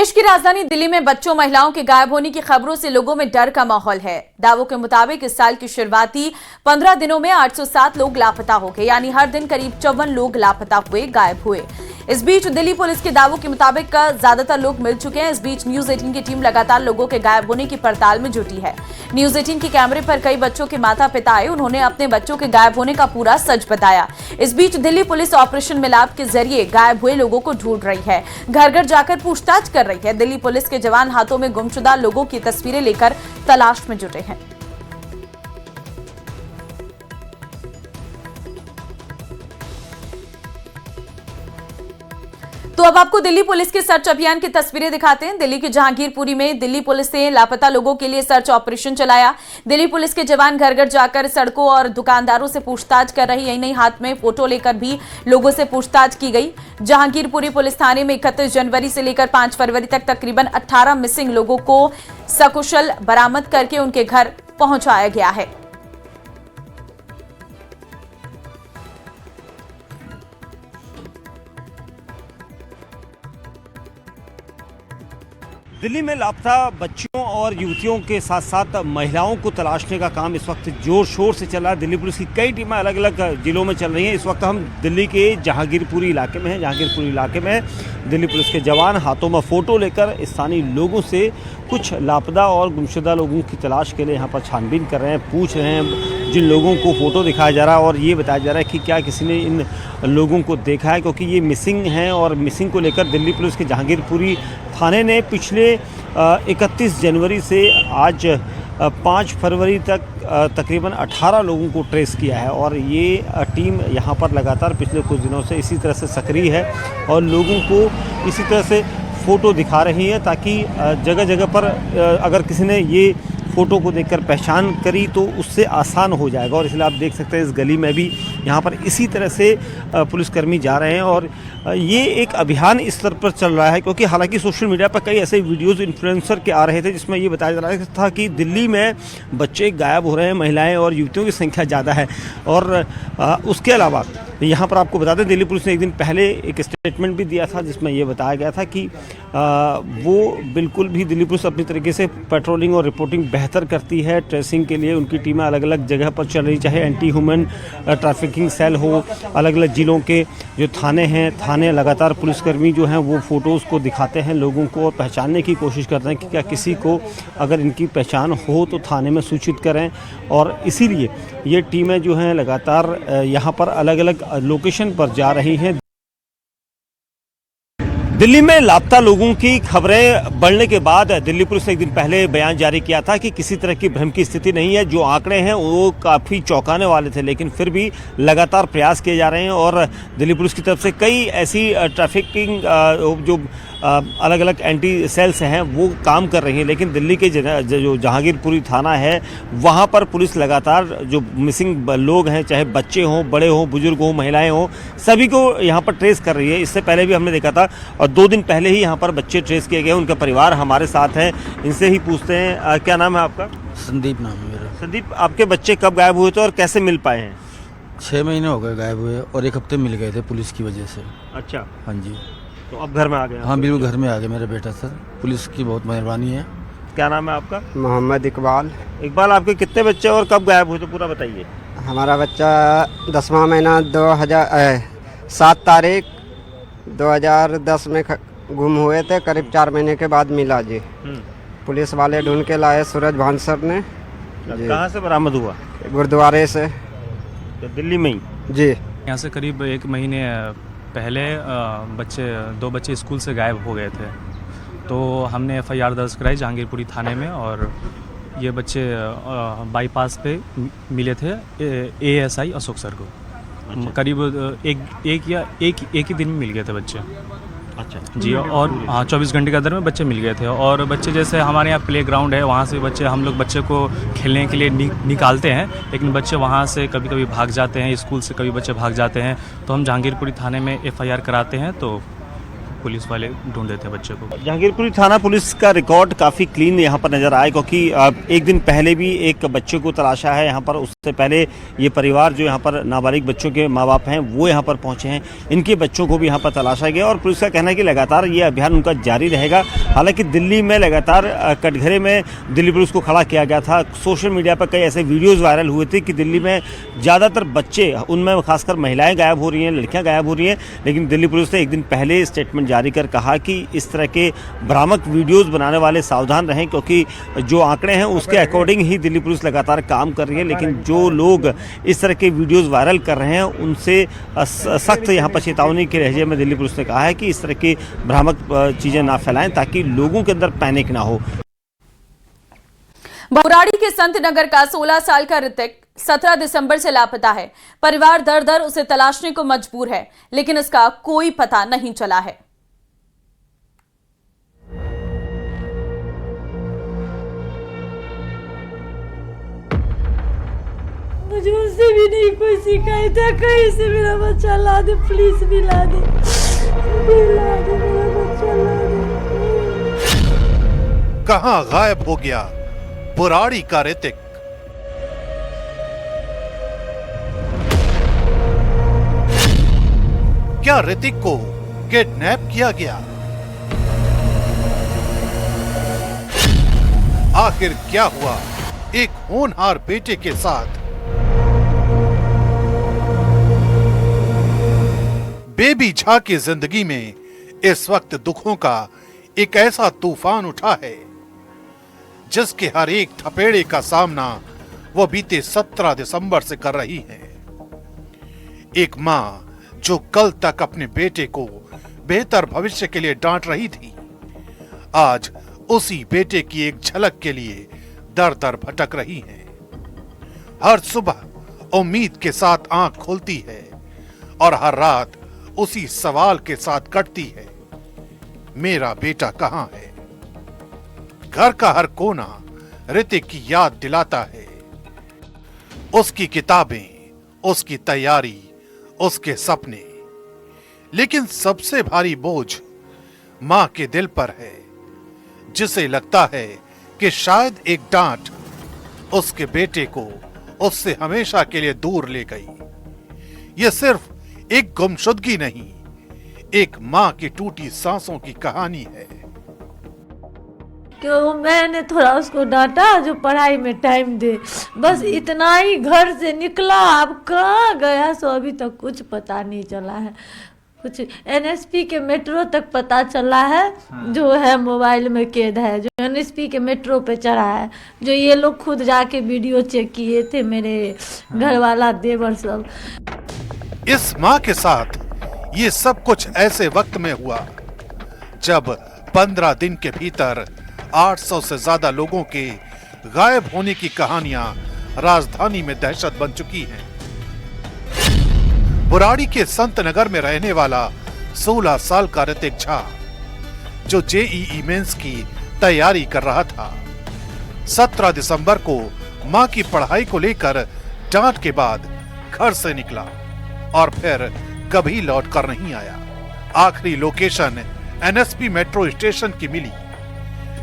देश की राजधानी दिल्ली में बच्चों महिलाओं के गायब होने की खबरों से लोगों में डर का माहौल है। दावों के मुताबिक इस साल की शुरुआती 15 दिनों में 807 लोग लापता हो गए, यानी हर दिन करीब 54 लोग लापता हुए, गायब हुए। इस बीच दिल्ली पुलिस के दावों के मुताबिक ज्यादातर लोग मिल चुके हैं। इस बीच न्यूज 18 की टीम लगातार लोगों के गायब होने की पड़ताल में जुटी है। न्यूज 18 के कैमरे पर कई बच्चों के माता पिता आए, उन्होंने अपने बच्चों के गायब होने का पूरा सच बताया। इस बीच दिल्ली पुलिस ऑपरेशन मिलाप के जरिए गायब हुए लोगों को ढूंढ रही है, घर घर जाकर पूछताछ कर रही है। दिल्ली पुलिस के जवान हाथों में गुमशुदा लोगों की तस्वीरें लेकर तलाश में जुटे हैं। तो अब आपको दिल्ली पुलिस के सर्च अभियान की तस्वीरें दिखाते हैं। दिल्ली के जहांगीरपुरी में दिल्ली पुलिस ने लापता लोगों के लिए सर्च ऑपरेशन चलाया। दिल्ली पुलिस के जवान घर घर जाकर सड़कों और दुकानदारों से पूछताछ कर रही। यही नहीं, हाथ में फोटो लेकर भी लोगों से पूछताछ की गई। जहांगीरपुरी पुलिस थाने में 31 जनवरी से लेकर 5 फरवरी तक तकरीबन 18 मिसिंग लोगों को सकुशल बरामद करके उनके घर पहुंचाया गया है। दिल्ली में लापता बच्चियों और युवतियों के साथ साथ महिलाओं को तलाशने का काम इस वक्त जोर शोर से चल रहा है। दिल्ली पुलिस की कई टीमें अलग अलग जिलों में चल रही हैं। इस वक्त हम दिल्ली के जहांगीरपुरी इलाके में हैं। जहांगीरपुरी इलाके में दिल्ली पुलिस के जवान हाथों में फ़ोटो लेकर स्थानीय लोगों से कुछ लापता और गुमशुदा लोगों की तलाश के लिए यहाँ पर छानबीन कर रहे हैं, पूछ रहे हैं। जिन लोगों को फ़ोटो दिखाया जा रहा है और ये बताया जा रहा है कि क्या किसी ने इन लोगों को देखा है, क्योंकि ये मिसिंग हैं। और मिसिंग को लेकर दिल्ली पुलिस के जहांगीरपुरी थाने ने पिछले 31 जनवरी से आज 5 फरवरी तक तकरीबन 18 लोगों को ट्रेस किया है। और ये टीम यहाँ पर लगातार पिछले कुछ दिनों से इसी तरह से सक्रिय है और लोगों को इसी तरह से फ़ोटो दिखा रही है, ताकि जगह जगह पर अगर किसी ने ये फ़ोटो को देखकर पहचान करी तो उससे आसान हो जाएगा। और इसलिए आप देख सकते हैं इस गली में भी यहाँ पर इसी तरह से पुलिसकर्मी जा रहे हैं। और ये एक अभियान इस स्तर पर चल रहा है, क्योंकि हालांकि सोशल मीडिया पर कई ऐसे वीडियोस इन्फ्लुएंसर के आ रहे थे जिसमें ये बताया जा रहा था कि दिल्ली में बच्चे गायब हो रहे हैं, महिलाएं और युवतियों की संख्या ज़्यादा है। और उसके अलावा यहाँ पर आपको बता दें, दिल्ली पुलिस ने एक दिन पहले एक स्टेटमेंट भी दिया था जिसमें ये बताया गया था कि वो बिल्कुल भी दिल्ली पुलिस अपनी तरीके से पेट्रोलिंग और रिपोर्टिंग बेहतर करती है। ट्रेसिंग के लिए उनकी टीमें अलग अलग जगह पर चल रही, चाहे एंटी ह्यूमन ट्रैफिकिंग सेल हो, अलग अलग जिलों के जो थाने हैं, थाने लगातार पुलिसकर्मी जो हैं वो फ़ोटोज़ को दिखाते हैं लोगों को और पहचानने की कोशिश करते हैं कि क्या किसी को अगर इनकी पहचान हो तो थाने में सूचित करें। और इसीलिए ये टीमें जो हैं लगातार यहाँ पर अलग अलग लोकेशन पर जा रही हैं। दिल्ली में लापता लोगों की खबरें बढ़ने के बाद दिल्ली पुलिस ने एक दिन पहले बयान जारी किया था कि किसी तरह की भ्रम की स्थिति नहीं है। जो आंकड़े हैं वो काफ़ी चौंकाने वाले थे, लेकिन फिर भी लगातार प्रयास किए जा रहे हैं। और दिल्ली पुलिस की तरफ से कई ऐसी ट्रैफिकिंग जो अलग अलग एंटी सेल्स हैं वो काम कर रही हैं। लेकिन दिल्ली के जो जहांगीरपुरी थाना है वहाँ पर पुलिस लगातार जो मिसिंग लोग हैं, चाहे बच्चे हों, बड़े हों, बुजुर्ग हों, महिलाएं हों, सभी को यहाँ पर ट्रेस कर रही है। इससे पहले भी हमने देखा था और 2 दिन पहले ही यहाँ पर बच्चे ट्रेस किए गए। उनका परिवार हमारे साथ है, इनसे ही पूछते हैं। क्या नाम है आपका? संदीप नाम है मेरा। संदीप, आपके बच्चे कब गायब हुए थे और कैसे मिल पाए हैं? 6 महीने हो गए गायब हुए और 1 हफ्ते मिल गए थे पुलिस की वजह से। अच्छा, हाँ जी। तो अब घर में आ गए? हाँ बिल्कुल, घर में आ गया मेरा बेटा सर। पुलिस की बहुत मेहरबानी है। क्या नाम है आपका? मोहम्मद इकबाल। इकबाल, आपके कितने बच्चे और कब गायब हुए तो पूरा बताइए। हमारा बच्चा 10वां महीना 7 तारीख 2010 में गुम हुए थे। करीब 4 महीने के बाद मिला जी। पुलिस वाले ढूंढ के लाए, सूरज भानसर ने। कहाँ से बरामद हुआ? गुरुद्वारे से। तो दिल्ली में ही जी। यहाँ से करीब 1 महीने पहले 2 बच्चे स्कूल से गायब हो गए थे, तो हमने FIR दर्ज कराई जहांगीरपुरी थाने में। और ये बच्चे बाईपास पे मिले थे ASI अशोक सर को। अच्छा। करीब एक ही दिन में मिल गए थे बच्चे। अच्छा जी। और हाँ, 24 घंटे के अंदर में बच्चे मिल गए थे। और बच्चे जैसे हमारे यहाँ प्ले ग्राउंड है, वहाँ से बच्चे हम लोग बच्चे को खेलने के लिए निकालते हैं, लेकिन बच्चे वहाँ से कभी कभी भाग जाते हैं, स्कूल से कभी बच्चे भाग जाते हैं। तो हम जहांगीरपुरी थाने में FIR कराते हैं, तो पुलिस वाले ढूंढ रहे थे बच्चे को। जहांगीरपुरी थाना पुलिस का रिकॉर्ड काफ़ी क्लीन यहाँ पर नज़र आया, क्योंकि एक दिन पहले भी एक बच्चे को तलाशा है यहाँ पर। उससे पहले ये परिवार जो यहाँ पर नाबालिग बच्चों के माँ बाप हैं वो यहाँ पर पहुँचे हैं, इनके बच्चों को भी यहाँ पर तलाशा गया और पुलिस का कहना है कि लगातार ये अभियान उनका जारी रहेगा। हालांकि दिल्ली में लगातार कटघरे में दिल्ली पुलिस को खड़ा किया गया था। सोशल मीडिया पर कई ऐसे वीडियोज़ वायरल हुए थे कि दिल्ली में ज़्यादातर बच्चे, उनमें खासकर महिलाएँ गायब हो रही हैं, लड़कियाँ गायब हो रही हैं। लेकिन दिल्ली पुलिस ने एक दिन पहले स्टेटमेंट जारी कर कहा कि इस तरह के भ्रामक वीडियोस बनाने वाले सावधान रहें, क्योंकि जो आंकड़े हैं उसके अकॉर्डिंग ही दिल्ली पुलिस लगातार काम कर रही है। लेकिन जो लोग इस तरह के वीडियोस वायरल कर रहे हैं उनसे सख्त यहाँ पर चेतावनी के लहजे में दिल्ली पुलिस ने कहा है कि इस तरह की भ्रामक चीज़ें ना फैलाएं, ताकि लोगों के अंदर पैनिक ना हो। बुराड़ी के संत नगर का 16 साल का ऋतिक 17 दिसंबर से लापता है। परिवार दर दर उसे तलाशने को मजबूर है, लेकिन उसका कोई पता नहीं चला है। मुझे उससे भी नहीं कोई शिकायत है, कहीं से मेरा बच्चा ला दे, प्लीज भी ला दे, मेरा बच्चा ला दे। कहां गायब हो गया बुराड़ी का ऋतिक? क्या ऋतिक को किडनैप किया गया? आखिर क्या हुआ एक होनहार बेटे के साथ? बेबी झा की जिंदगी में इस वक्त दुखों का एक ऐसा तूफान उठा है जिसके हर एक थपेड़े का सामना वो बीते 17 दिसंबर से कर रही है। एक मां जो कल तक अपने बेटे को बेहतर भविष्य के लिए डांट रही थी, आज उसी बेटे की एक झलक के लिए दर दर भटक रही है। हर सुबह उम्मीद के साथ आंख खोलती है और हर रात उसी सवाल के साथ कटती है, मेरा बेटा कहां है? घर का हर कोना ऋतिक की याद दिलाता है। उसकी किताबें, उसकी तैयारी, उसके सपने। लेकिन सबसे भारी बोझ मां के दिल पर है, जिसे लगता है कि शायद एक डांट उसके बेटे को उससे हमेशा के लिए दूर ले गई। यह सिर्फ एक गुमशुदगी नहीं, एक मां की टूटी सांसों की कहानी है। क्यों मैंने थोड़ा उसको डांटा जो पढ़ाई में टाइम दे, बस इतना ही। घर से निकला, अब कहाँ गया सो अभी तक कुछ पता नहीं चला है। कुछ एनएसपी के मेट्रो तक पता चला है, जो है मोबाइल में कैद है, जो एनएसपी के मेट्रो पे चढ़ा है, जो ये लोग खुद जाके वीडियो चेक किए थे, मेरे घर वाला देवर सब। इस मां के साथ ये सब कुछ ऐसे वक्त में हुआ जब 15 दिन के भीतर 800 से ज्यादा लोगों के गायब होने की कहानियां राजधानी में दहशत बन चुकी हैं। बुराड़ी के संत नगर में रहने वाला 16 साल का ऋतिक झा, जो जेईई मेंस की तैयारी कर रहा था, 17 दिसंबर को मां की पढ़ाई को लेकर डांट के बाद घर से निकला और फिर कभी लौट कर नहीं आया। आखिरी लोकेशन एनएसपी मेट्रो स्टेशन की मिली,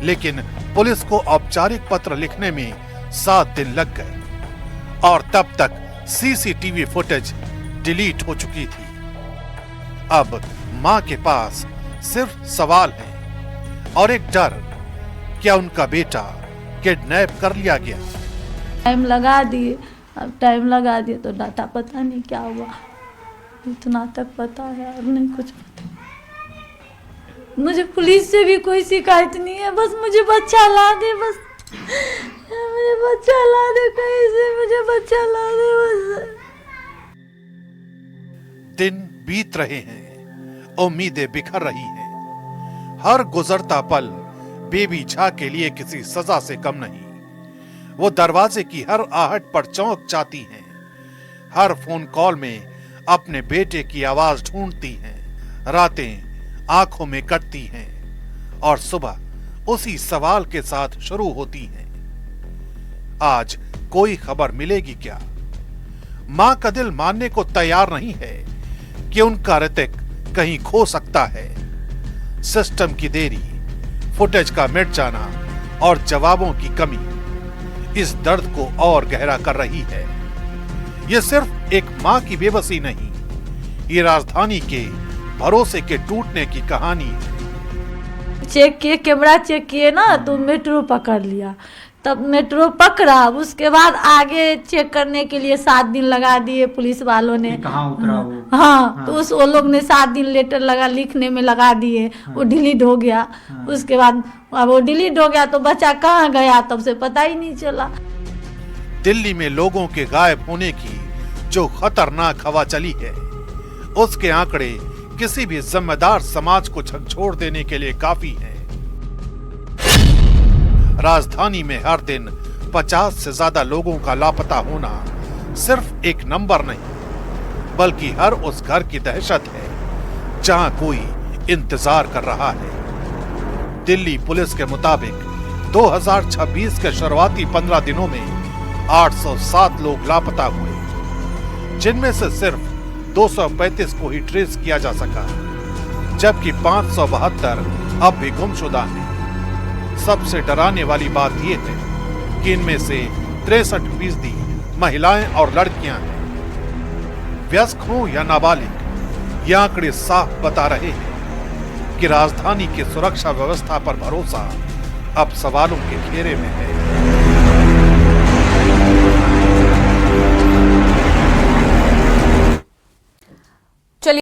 लेकिन पुलिस को औपचारिक पत्र लिखने में 7 दिन लग गए और तब तक सीसीटीवी फुटेज डिलीट हो चुकी थी। अब मां के पास सिर्फ सवाल है और एक डर, क्या उनका बेटा किडनैप कर लिया गया? टाइम लगा दिए, अब टाइम लगा दिए तो डाटा पता नहीं क्या हुआ, इतना तक पता है और नहीं कुछ पता। मुझे पुलिस से भी कोई शिकायत नहीं है, बस मुझे बच्चा ला दे, बस मुझे बच्चा ला दे, कहीं से मुझे बच्चा ला दे बस। दिन बीत रहे हैं, उम्मीदें बिखर रही हैं। हर गुजरता पल बेबी झा के लिए किसी सजा से कम नहीं। वो दरवाजे की हर आहट पर चौंक जाती हैं, हर फोन कॉल में अपने बेटे की आवाज ढूंढती हैं। रातें आंखों में कटती हैं और सुबह उसी सवाल के साथ शुरू होती हैं, आज कोई खबर मिलेगी क्या? मां का दिल मानने को तैयार नहीं है कि उनका ऋतिक कहीं खो सकता है। सिस्टम की देरी, फुटेज का मिट जाना और जवाबों की कमी इस दर्द को और गहरा कर रही है। ये सिर्फ एक मां की बेबसी नहीं, ये राजधानी के भरोसे के टूटने की कहानी है। चेक किए, कैमरा चेक किए ना, तो मेट्रो पकड़ लिया। तब मेट्रो पकड़ा, उसके बाद आगे चेक करने के लिए 7 दिन लगा दिए पुलिस वालों ने। कहाँ उतरा वो? हाँ, तो वो लोग ने 7 दिन लेटर लिखने में लगा दिए। वो डिलीट हो गया। उसके बाद अब वो डिलीट हो गया तो बच्चा कहाँ गया तब से पता ही नहीं चला। दिल्ली में लोगों के गायब होने की जो खतरनाक हवा चली है, उसके आंकड़े किसी भी जिम्मेदार समाज को झकझोर देने के लिए काफी हैं। राजधानी में हर दिन 50 से ज्यादा लोगों का लापता होना सिर्फ एक नंबर नहीं, बल्कि हर उस घर की दहशत है जहां कोई इंतजार कर रहा है। दिल्ली पुलिस के मुताबिक 2026 के शुरुआती 15 दिनों में 807 लोग लापता हुए, जिनमें से सिर्फ 235 को ही ट्रेस किया जा सका, जबकि 572 अब भी गुमशुदा हैं। सबसे डराने वाली बात यह है कि इनमें से 63% महिलाएं और लड़कियां हैं। वयस्क हों या नाबालिग, ये आंकड़े साफ बता रहे हैं कि राजधानी की सुरक्षा व्यवस्था पर भरोसा अब सवालों के घेरे में है।